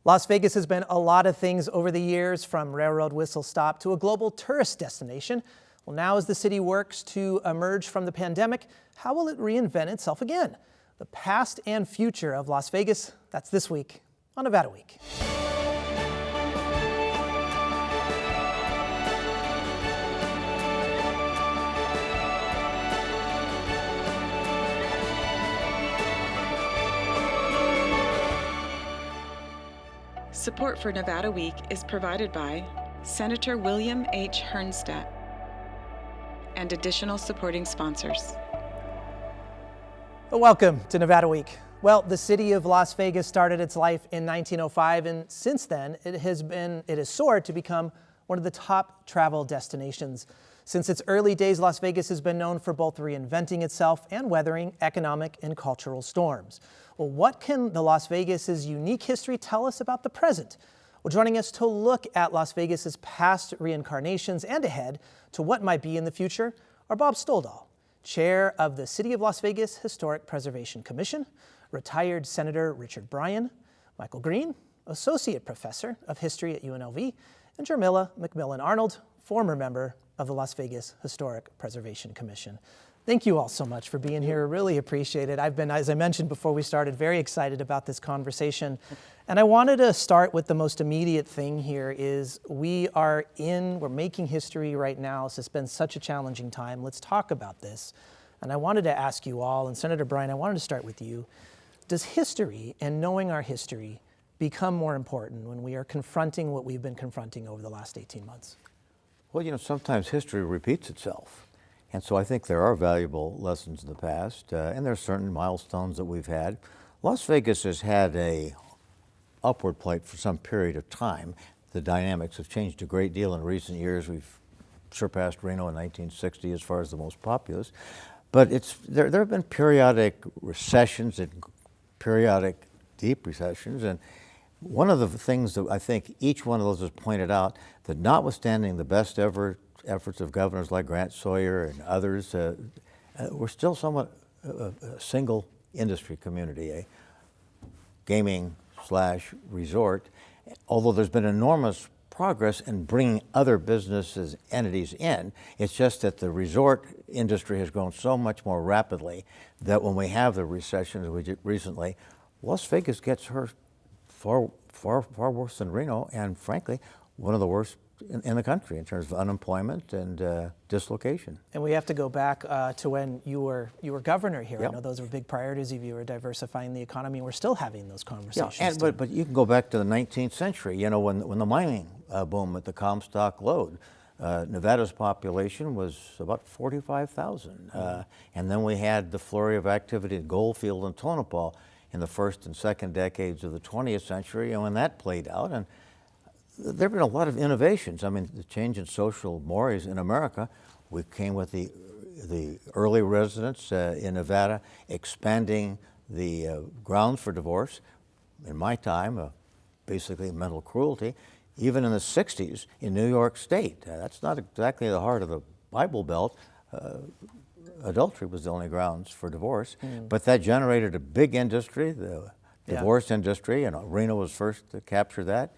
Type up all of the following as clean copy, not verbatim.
Las Vegas has been a lot of things over the years, from railroad whistle stop to a global tourist destination. Well, now as the city works to emerge from the pandemic, how will it reinvent itself again? The past and future of Las Vegas, that's this week on Nevada Week. Support for Nevada Week is provided by Senator William H. Hernstadt and additional supporting sponsors. Welcome to Nevada Week. Well, the city of Las Vegas started its life in 1905, and since then it has soared to become one of the top travel destinations. Since its early days, Las Vegas has been known for both reinventing itself and weathering economic and cultural storms. Well, what can the Las Vegas's unique history tell us about the present? Well, joining us to look at Las Vegas's past reincarnations and ahead to what might be in the future are Bob Stoldahl, Chair of the City of Las Vegas Historic Preservation Commission, retired Senator Richard Bryan, Michael Green, Associate Professor of History at UNLV, and Jermilla McMillan Arnold, former member of the Las Vegas Historic Preservation Commission. Thank you all so much for being here. Really appreciate it. I've been, as I mentioned before we started, very excited about this conversation. And I wanted to start with the most immediate thing here is we're making history right now. So it's been such a challenging time. Let's talk about this. And I wanted to ask you all, and Senator Bryan, I wanted to start with you. Does history and knowing our history become more important when we are confronting what we've been confronting over the last 18 months? Well, sometimes history repeats itself. And so I think there are valuable lessons in the past, and there are certain milestones that we've had. Las Vegas has had a upward plate for some period of time. The dynamics have changed a great deal in recent years. We've surpassed Reno in 1960 as far as the most populous. But there have been periodic recessions and periodic deep recessions. And one of the things that I think each one of those has pointed out, that notwithstanding the best ever efforts of governors like Grant Sawyer and others, we're still somewhat a single industry community, a gaming/resort, although there's been enormous progress in bringing other businesses, entities in. It's just that the resort industry has grown so much more rapidly that when we have the recessions we did recently, Las Vegas gets hurt far worse than Reno, and frankly, one of the worst in the country in terms of unemployment and dislocation. And we have to go back to when you were governor here. Yep. I know those were big priorities of you, were diversifying the economy, and we're still having those conversations. Yeah, but you can go back to the 19th century, when the mining boom at the Comstock Lode, Nevada's population was about 45,000. And then we had the flurry of activity at Goldfield and Tonopah in the first and second decades of the 20th century, and when that played out, and there have been a lot of innovations. I mean, the change in social mores in America, we came with the early residents in Nevada expanding the grounds for divorce. In my time, basically mental cruelty. Even in the 60s in New York State, that's not exactly the heart of the Bible Belt. Adultery was the only grounds for divorce, but that generated a big industry, the divorce industry, and Reno was first to capture that.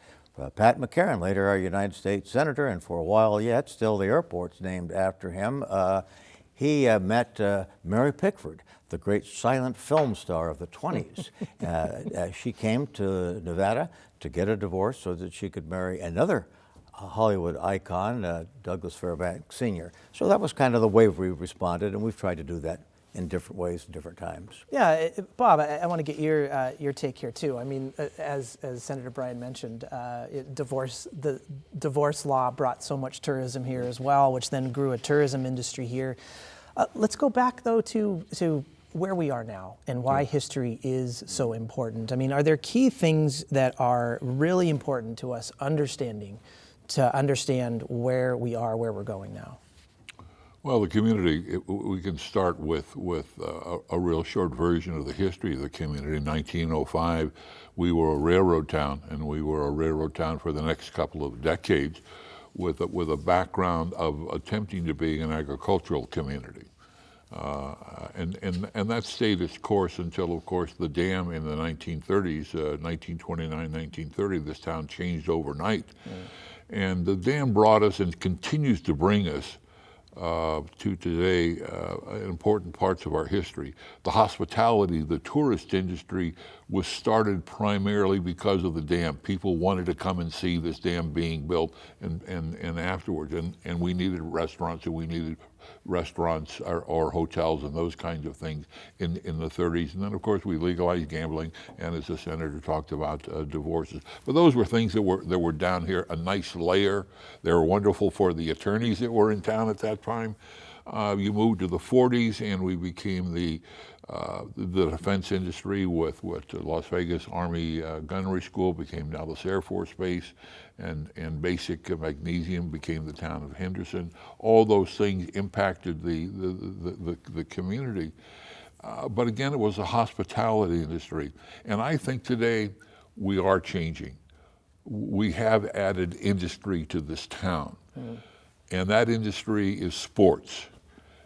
Pat McCarran, later our United States Senator, and for a while yet, still the airport's named after him. He met Mary Pickford, the great silent film star of the 20s. She came to Nevada to get a divorce so that she could marry another Hollywood icon, Douglas Fairbanks Sr. So that was kind of the way we responded, and we've tried to do that in different ways, different times. Yeah, Bob, I want to get your take here too. I mean, as Senator Bryan mentioned, the divorce law brought so much tourism here as well, which then grew a tourism industry here. Let's go back though to where we are now and why history is so important. I mean, are there key things that are really important to us understanding to understand where we are, where we're going now? Well, the community, we can start with a real short version of the history of the community. In 1905, we were a railroad town, and we were a railroad town for the next couple of decades with a background of attempting to be an agricultural community. And that stayed its course until, of course, the dam in the 1930s, 1929, 1930, this town changed overnight. And the dam brought us and continues to bring us to today important parts of our history. The hospitality, the tourist industry was started primarily because of the dam. People wanted to come and see this dam being built and afterwards. And we needed restaurants, and we needed restaurants or hotels and those kinds of things in the 30s. And then, of course, we legalized gambling, and as the senator talked about, divorces. But those were things that were down here, a nice layer. They were wonderful for the attorneys that were in town at that time. You moved to the 40s, and we became the defense industry with what Las Vegas Army Gunnery School became Dallas Air Force Base, and Basic Magnesium became the town of Henderson. All those things impacted the community. But again, it was a hospitality industry. And I think today we are changing. We have added industry to this town. And that industry is sports.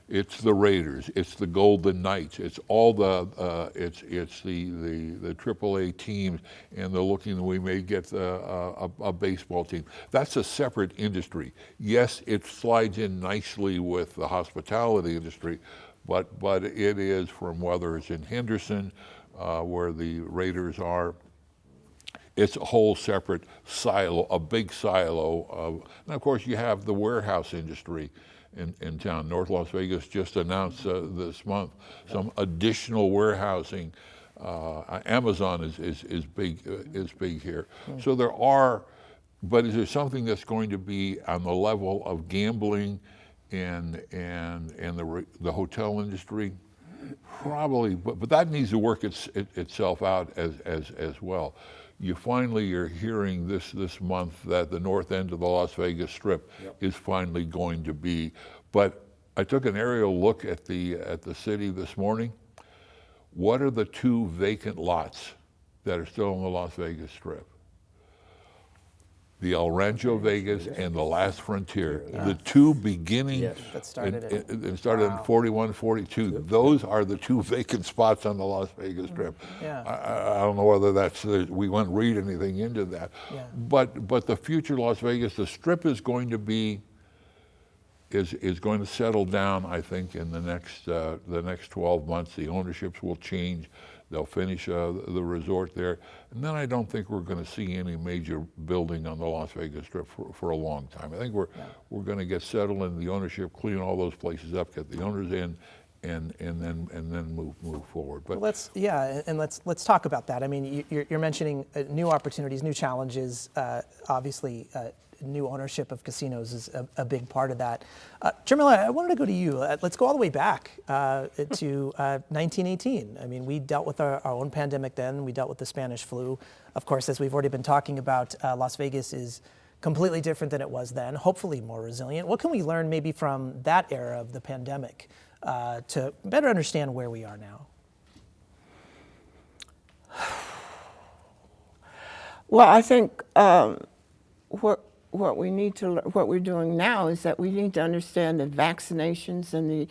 It's the Raiders. It's the Golden Knights. It's all the AAA teams, and they're looking. We may get a baseball team. That's a separate industry. Yes, it slides in nicely with the hospitality industry, but it is, from whether it's in Henderson, where the Raiders are. It's a whole separate silo, a big silo of. And of course, you have the warehouse industry in town. North Las Vegas just announced this month some additional warehousing. Amazon is big here. So there are, but is there something that's going to be on the level of gambling and the hotel industry? Probably, but that needs to work itself out as well. You finally are hearing this month that the north end of the Las Vegas Strip is finally going to be. But I took an aerial look at the city this morning. What are the two vacant lots that are still on the Las Vegas Strip? The El Rancho Vegas and the Last Frontier, the two beginning, That started it started in 41, 42. Those are the two vacant spots on the Las Vegas Strip. Yeah. I don't know whether that's, we won't read anything into that. Yeah. But the future Las Vegas, the Strip is going to be, is going to settle down, I think, in the next 12 months. The ownerships will change. They'll finish the resort there. And then I don't think we're going to see any major building on the Las Vegas Strip for a long time. I think we're going to get settled in the ownership, clean all those places up, get the owners in, and then move forward. But let's talk about that. I mean, you're mentioning new opportunities, new challenges. Obviously, new ownership of casinos is a big part of that. Jamila, I wanted to go to you. Let's go all the way back to 1918. I mean, we dealt with our own pandemic then. We dealt with the Spanish flu. Of course, as we've already been talking about, Las Vegas is completely different than it was then, hopefully more resilient. What can we learn maybe from that era of the pandemic to better understand where we are now? Well, I think what we're doing now is that we need to understand that vaccinations and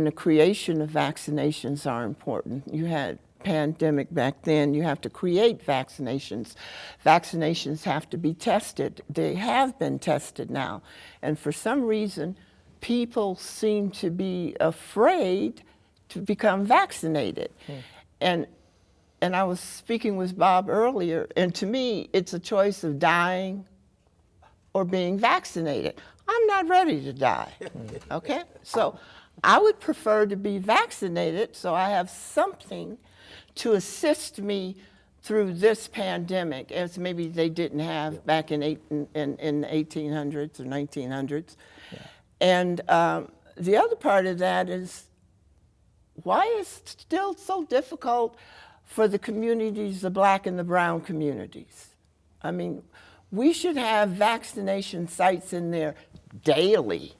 the creation of vaccinations are important. You had pandemic back then. You have to create vaccinations. Vaccinations have to be tested. They have been tested now, and for some reason, people seem to be afraid to become vaccinated. And I was speaking with Bob earlier, and to me, it's a choice of dying or being vaccinated. I'm not ready to die, okay? So I would prefer to be vaccinated so I have something to assist me through this pandemic, as maybe they didn't have back in the 1800s or 1900s. Yeah. And the other part of that is, why is it still so difficult for the communities, the black and the brown communities? I mean, we should have vaccination sites in there daily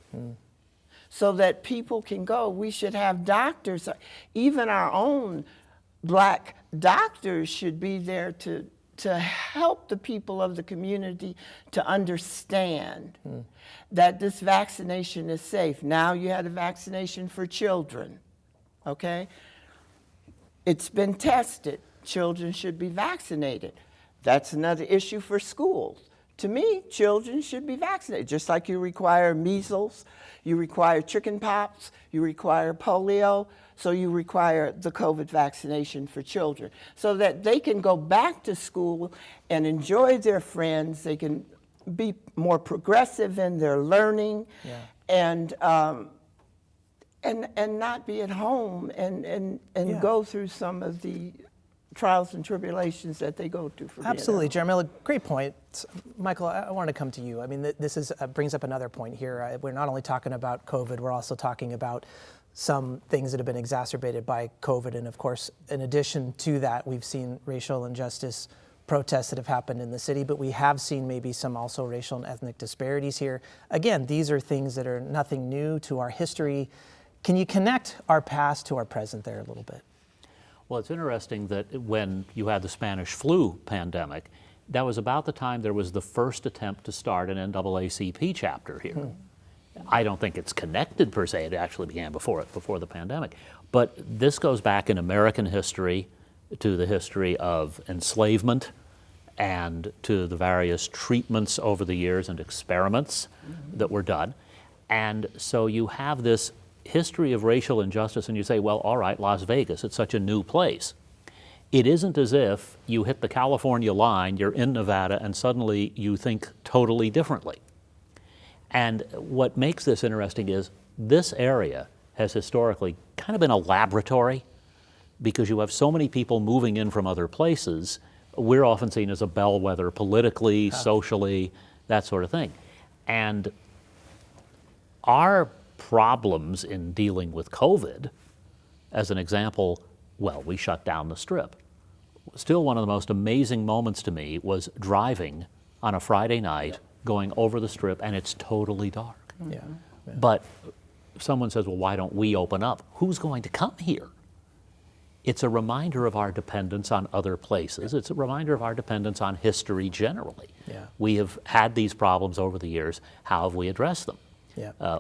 so that people can go. We should have doctors, even our own black doctors should be there to to help the people of the community to understand that this vaccination is safe. Now you had a vaccination for children, okay? It's been tested. Children should be vaccinated. That's another issue for schools. To me, children should be vaccinated, just like you require measles, you require chickenpox, you require polio, so you require the COVID vaccination for children, so that they can go back to school and enjoy their friends, they can be more progressive in their learning, and not be at home and go through some of the trials and tribulations that they go through for Absolutely, Jeremy, great point. Michael, I want to come to you. I mean, this is brings up another point here. We're not only talking about COVID, we're also talking about some things that have been exacerbated by COVID. And of course, in addition to that, we've seen racial injustice protests that have happened in the city, but we have seen maybe some also racial and ethnic disparities here. Again, these are things that are nothing new to our history. Can you connect our past to our present there a little bit? Well, it's interesting that when you had the Spanish flu pandemic, that was about the time there was the first attempt to start an NAACP chapter here. I don't think it's connected per se. It actually began before the pandemic. But this goes back in American history to the history of enslavement and to the various treatments over the years and experiments that were done. And so you have this history of racial injustice, and you say, well, all right, Las Vegas, it's such a new place. It isn't as if you hit the California line, you're in Nevada, and suddenly you think totally differently. And what makes this interesting is this area has historically kind of been a laboratory because you have so many people moving in from other places. We're often seen as a bellwether politically, socially, that sort of thing. And our problems in dealing with COVID, as an example, well, we shut down the Strip. Still, one of the most amazing moments to me was driving on a Friday night, going over the Strip, and it's totally dark. But someone says, well, why don't we open up? Who's going to come here? It's a reminder of our dependence on other places. It's a reminder of our dependence on history generally. We have had these problems over the years. How have we addressed them?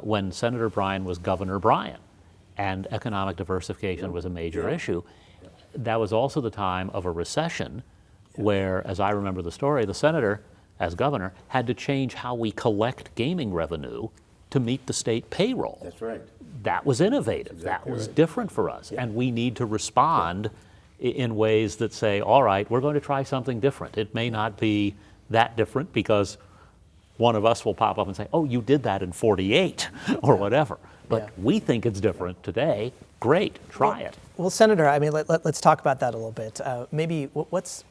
When Senator Bryan was Governor Bryan and economic diversification was a major issue, that was also the time of a recession where, as I remember the story, the senator, as governor, had to change how we collect gaming revenue to meet the state payroll. That's right. That was innovative. Exactly. That was different for us. And we need to respond in ways that say, all right, we're going to try something different. It may not be that different because one of us will pop up and say, oh, you did that in 48 or whatever. But we think it's different today. Great, try it. Well, Senator, I mean, let's talk about that a little bit. Maybe what's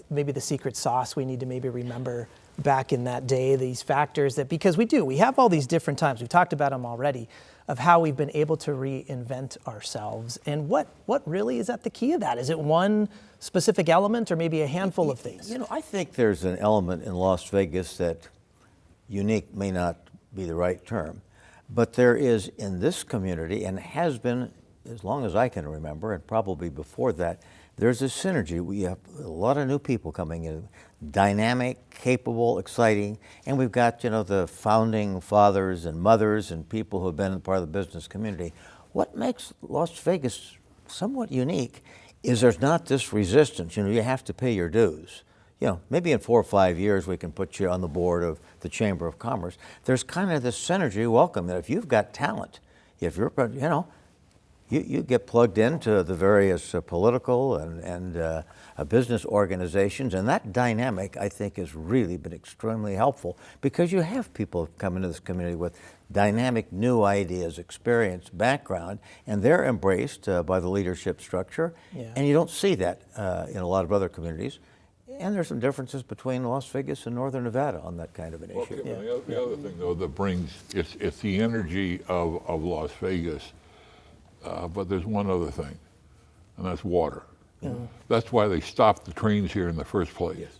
maybe the secret sauce we need to maybe remember back in that day, these factors that, because we have all these different times, we've talked about them already, of how we've been able to reinvent ourselves. And what really is at the key of that? Is it one specific element or maybe a handful of things? You know, I think there's an element in Las Vegas that unique may not be the right term, but there is in this community, and has been as long as I can remember, and probably before that, there's a synergy. We have a lot of new people coming in, dynamic, capable, exciting, and we've got, you know, the founding fathers and mothers and people who have been part of the business community. What makes Las Vegas somewhat unique is there's not this resistance. You know, you have to pay your dues. You know, maybe in 4 or 5 years we can put you on the board of the Chamber of Commerce. There's kind of this synergy welcome that if you've got talent, if you're, you know, you get plugged into the various political and business organizations, and that dynamic, I think, has really been extremely helpful because you have people come into this community with dynamic new ideas, experience, background, and they're embraced by the leadership structure, and you don't see that in a lot of other communities. And there's some differences between Las Vegas and Northern Nevada on that kind of an issue. The other thing, though, that brings, it's the energy of Las Vegas. But there's one other thing, and that's water. That's why they stopped the trains here in the first place.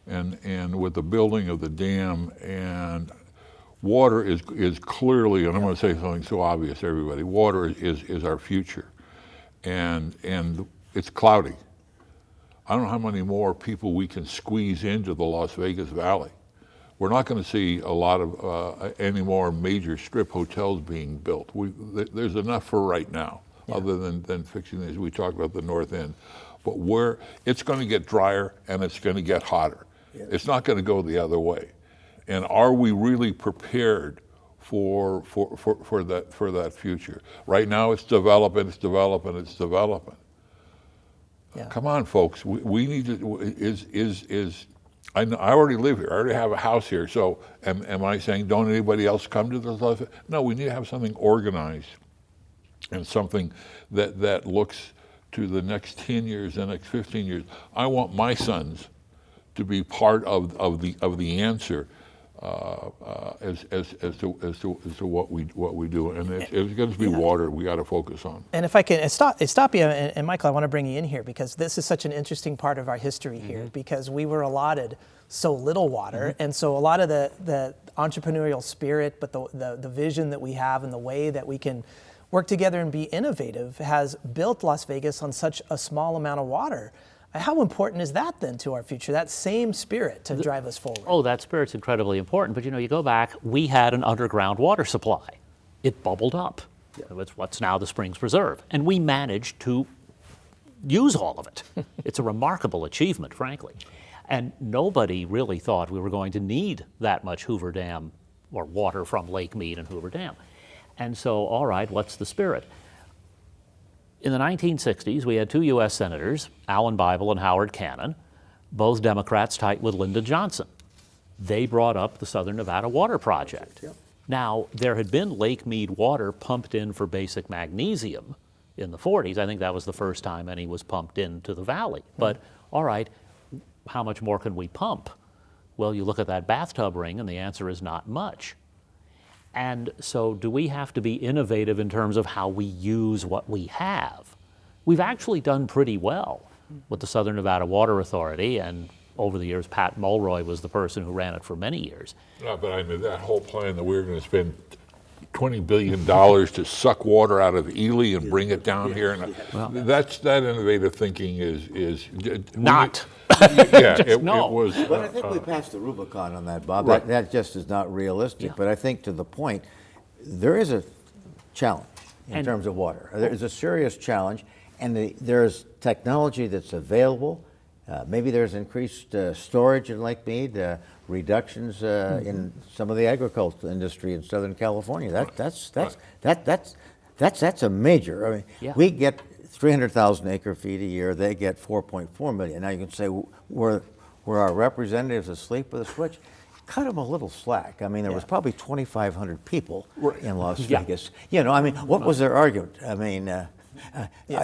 And with the building of the dam, and water is clearly, and I'm going to say something so obvious to everybody, water is our future. And it's cloudy. I don't know how many more people we can squeeze into the Las Vegas Valley. We're not going to see a lot of any more major strip hotels being built. There's enough for right now, other than fixing these. We talked about the north end. But it's going to get drier and it's going to get hotter. It's not going to go the other way. And are we really prepared for that future? Right now it's developing. Yeah. Come on, folks. We need to. I already live here. I already have a house here. So am I saying don't anybody else come to this life? No, we need to have something organized and something that looks to the next 10 years, the next 15 years. I want my sons to be part of the answer as to what we do, and it's going to be water we got to focus on. And if I can stop you, and Michael, I want to bring you in here because this is such an interesting part of our history here, because we were allotted so little water, and so a lot of the entrepreneurial spirit, but the vision that we have and the way that we can work together and be innovative has built Las Vegas on such a small amount of water. How important is that then to our future, that same spirit to drive us forward? Oh, that spirit's incredibly important. But you go back, we had an underground water supply. It bubbled up. It's what's now the Springs Preserve. And we managed to use all of it. It's a remarkable achievement, frankly. And nobody really thought we were going to need that much Hoover Dam or water from Lake Mead and Hoover Dam. And so, all right, what's the spirit? In the 1960s, we had two U.S. senators, Alan Bible and Howard Cannon, both Democrats tight with Lyndon Johnson. They brought up the Southern Nevada Water Project. Now, there had been Lake Mead water pumped in for basic magnesium in the 40s. I think that was the first time any was pumped into the valley. But, all right, how much more can we pump? Well, you look at that bathtub ring, and the answer is not much. And so do we have to be innovative in terms of how we use what we have? We've actually done pretty well with the Southern Nevada Water Authority, and over the years, Pat Mulroy was the person who ran it for many years. No, but I mean, that whole plan that we were going to spend $20 billion to suck water out of Ely and bring it down here, and that innovative thinking is not. It no. was. But I think we passed the Rubicon on that, Bob. Right. That just is not realistic. But I think to the point, there is a challenge in terms of water. There's a serious challenge, and there's technology that's available. Maybe there's increased storage in Lake Mead, reductions in some of the agricultural industry in Southern California. That's a major. I mean, we get 300,000 acre feet a year. They get 4.4 million. Now you can say, were our representatives asleep with a switch? Cut them a little slack. I mean, there was probably 2,500 people in Las Vegas. I mean, what was their argument? I mean, I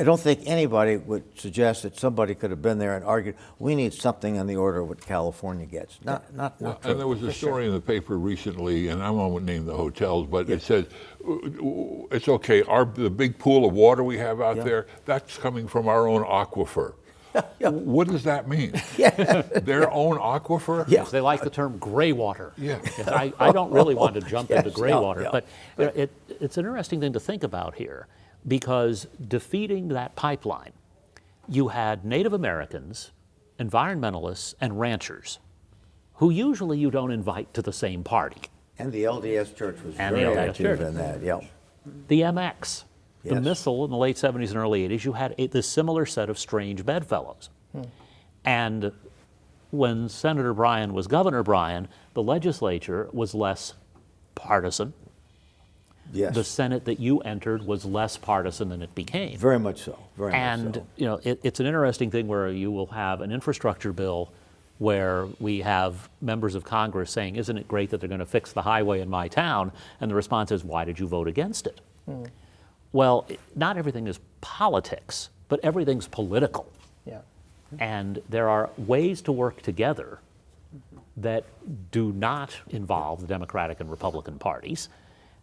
don't think anybody would suggest that somebody could have been there and argued, we need something on the order of what California gets. Not true. And there was a story in the paper recently, and I won't name the hotels, but it said, it's okay, the big pool of water we have out there, that's coming from our own aquifer. What does that mean? Their own aquifer? Yes, they like the term gray water. Yes, I don't really want to jump into gray water, but it's an interesting thing to think about here, because defeating that pipeline, you had Native Americans, environmentalists, and ranchers, who usually you don't invite to the same party. And the LDS Church was And very the LDS active Church. in that, The MX, the Yes. missile in the late 70s and early 80s, you had this similar set of strange bedfellows. And when Senator Bryan was Governor Bryan, the legislature was less partisan. Yes. The Senate that you entered was less partisan than it became. Very much so. Very And much so. it's an interesting thing where you will have an infrastructure bill where we have members of Congress saying, isn't it great that they're going to fix the highway in my town? And the response is, why did you vote against it? Well, not everything is politics, but everything's political. And there are ways to work together that do not involve the Democratic and Republican parties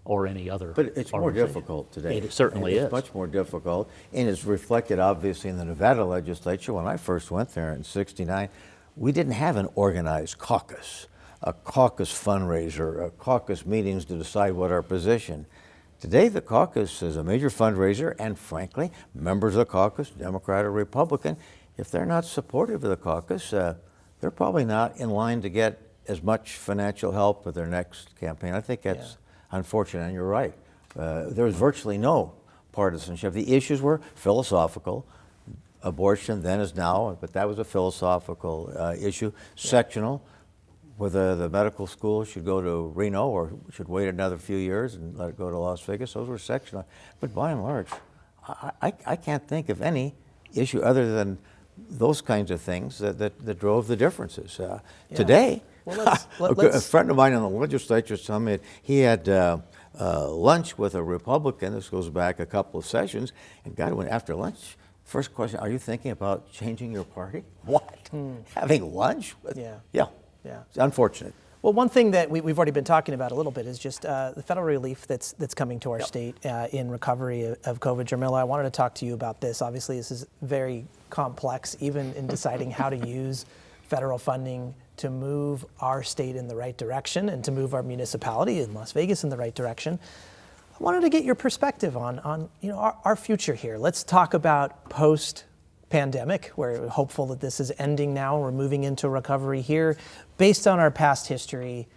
or any other. But it's more organization. difficult today. It certainly It's is. much more difficult, and it's reflected obviously in the Nevada legislature. When I first went there in '69, we didn't have an organized caucus, a caucus fundraiser, a caucus meetings to decide what our position. Today, the caucus is a major fundraiser, and frankly, members of the caucus, Democrat or Republican, if they're not supportive of the caucus, they're probably not in line to get as much financial help with their next campaign. I think that's unfortunate, and you're right. There was virtually no partisanship. The issues were philosophical. Abortion then is now, but that was a philosophical issue. Sectional, whether the medical school should go to Reno or should wait another few years and let it go to Las Vegas. Those were sectional. But by and large, I can't think of any issue other than those kinds of things that drove the differences. Today, Well, a friend of mine in the legislature told me he had lunch with a Republican. This goes back a couple of sessions, and God, when after lunch, first question: are you thinking about changing your party? What? Having lunch? Yeah. It's unfortunate. Well, one thing that we've already been talking about a little bit is just the federal relief that's coming to our state in recovery of COVID. Jamila, I wanted to talk to you about this. Obviously, this is very complex, even in deciding how to use federal funding to move our state in the right direction and to move our municipality in Las Vegas in the right direction. I wanted to get your perspective on our future here. Let's talk about post-pandemic. We're hopeful that this is ending now. We're moving into recovery here. Based on our past history,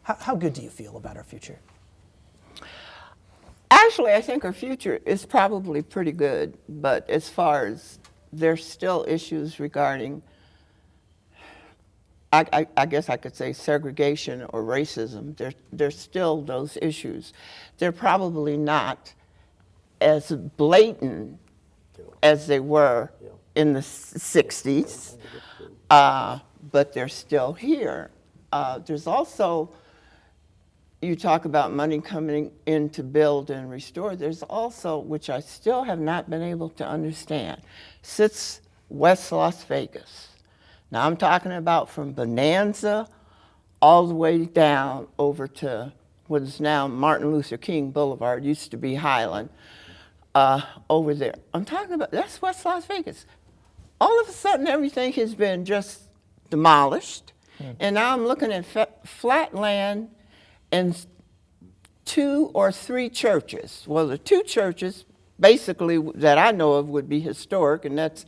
how good do you feel about our future? Actually, I think our future is probably pretty good, but as far as there's still issues regarding, I guess I could say segregation or racism. There's still those issues. They're probably not as blatant as they were in the 60s, but they're still here. There's also, you talk about money coming in to build and restore. There's also, which I still have not been able to understand, sits West Las Vegas. Now I'm talking about from Bonanza all the way down over to what is now Martin Luther King Boulevard, used to be Highland, over there. I'm talking about, that's West Las Vegas. All of a sudden everything has been just demolished, and now I'm looking at flat land and 2 or 3 churches. Well, the 2 churches basically that I know of would be historic, and that's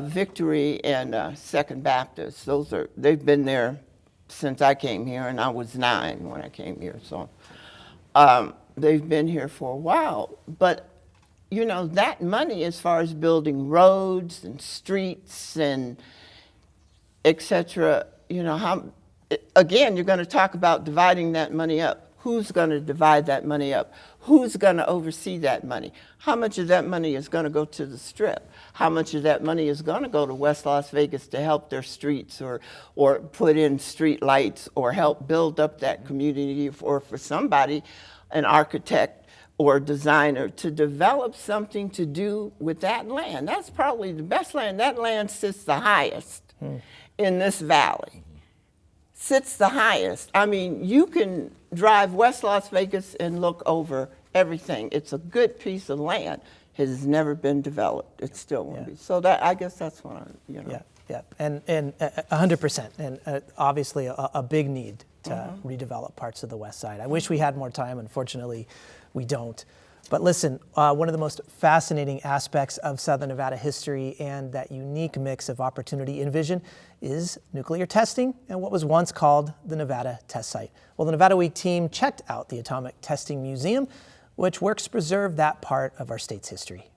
Victory and Second Baptist. They've been there since I came here, and I was 9 when I came here, so they've been here for a while. But that money, as far as building roads and streets and et cetera, again, you're going to talk about dividing that money up. Who's going to divide that money up? Who's going to oversee that money? How much of that money is going to go to the Strip? How much of that money is going to go to West Las Vegas to help their streets or put in street lights or help build up that community, or for somebody, an architect or designer, to develop something to do with that land? That's probably the best land. That land sits the highest in this valley. Sits the highest. I mean, you can drive West Las Vegas and look over everything. It's a good piece of land. It has never been developed. It still won't be. So I guess that's what I'm, Yeah, and 100%, and obviously a big need to redevelop parts of the west side. I wish we had more time. Unfortunately, we don't. But listen, one of the most fascinating aspects of Southern Nevada history and that unique mix of opportunity and vision is nuclear testing and what was once called the Nevada Test Site. Well, the Nevada Week team checked out the Atomic Testing Museum, which works to preserve that part of our state's history.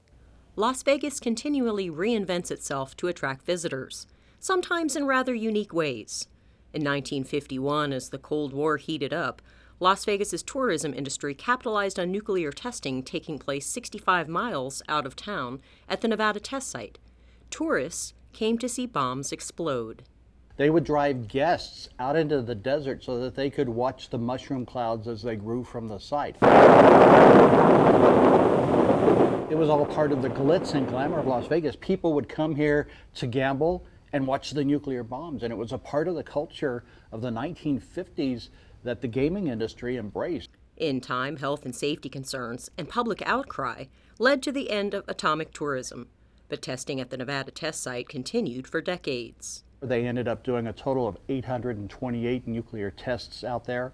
Las Vegas continually reinvents itself to attract visitors, sometimes in rather unique ways. In 1951, as the Cold War heated up, Las Vegas's tourism industry capitalized on nuclear testing taking place 65 miles out of town at the Nevada Test Site. Tourists came to see bombs explode. They would drive guests out into the desert so that they could watch the mushroom clouds as they grew from the site. It was all part of the glitz and glamour of Las Vegas. People would come here to gamble and watch the nuclear bombs, and it was a part of the culture of the 1950s that the gaming industry embraced. In time, health and safety concerns and public outcry led to the end of atomic tourism, but testing at the Nevada Test Site continued for decades. They ended up doing a total of 828 nuclear tests out there,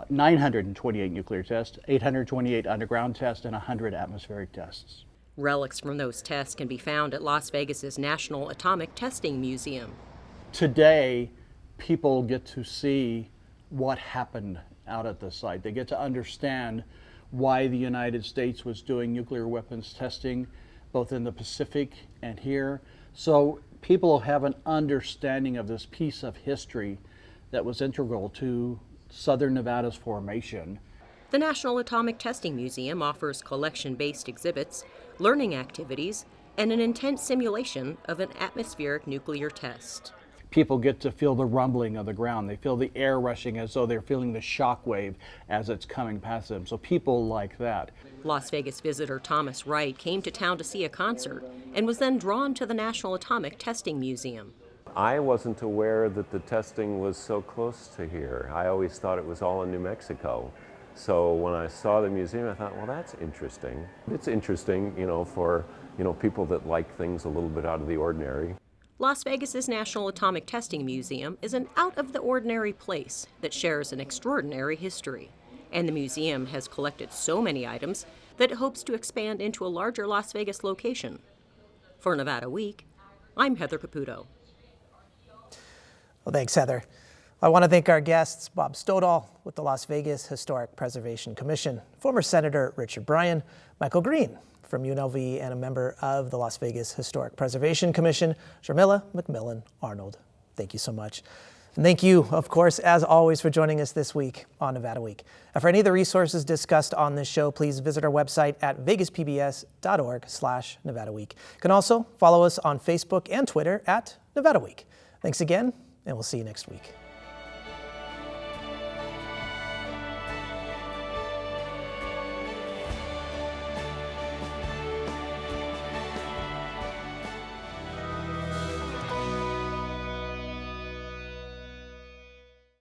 928 nuclear tests, 828 underground tests, and 100 atmospheric tests. Relics from those tests can be found at Las Vegas's National Atomic Testing Museum. Today, people get to see what happened out at the site. They get to understand why the United States was doing nuclear weapons testing, both in the Pacific and here. So people have an understanding of this piece of history that was integral to Southern Nevada's formation. The National Atomic Testing Museum offers collection-based exhibits, learning activities, and an intense simulation of an atmospheric nuclear test. People get to feel the rumbling of the ground. They feel the air rushing as though they're feeling the shock wave as it's coming past them. So people like that. Las Vegas visitor Thomas Wright came to town to see a concert and was then drawn to the National Atomic Testing Museum. I wasn't aware that the testing was so close to here. I always thought it was all in New Mexico. So when I saw the museum, I thought, well, that's interesting. It's interesting, for, people that like things a little bit out of the ordinary. Las Vegas's National Atomic Testing Museum is an out-of-the-ordinary place that shares an extraordinary history. And the museum has collected so many items that it hopes to expand into a larger Las Vegas location. For Nevada Week, I'm Heather Caputo. Well, thanks, Heather. I want to thank our guests, Bob Stodahl with the Las Vegas Historic Preservation Commission, former Senator Richard Bryan, Michael Green from UNLV, and a member of the Las Vegas Historic Preservation Commission, Sharmila McMillan Arnold. Thank you so much. And thank you, of course, as always, for joining us this week on Nevada Week. And for any of the resources discussed on this show, please visit our website at vegaspbs.org/Nevada Week. You can also follow us on Facebook and Twitter at Nevada Week. Thanks again, and we'll see you next week.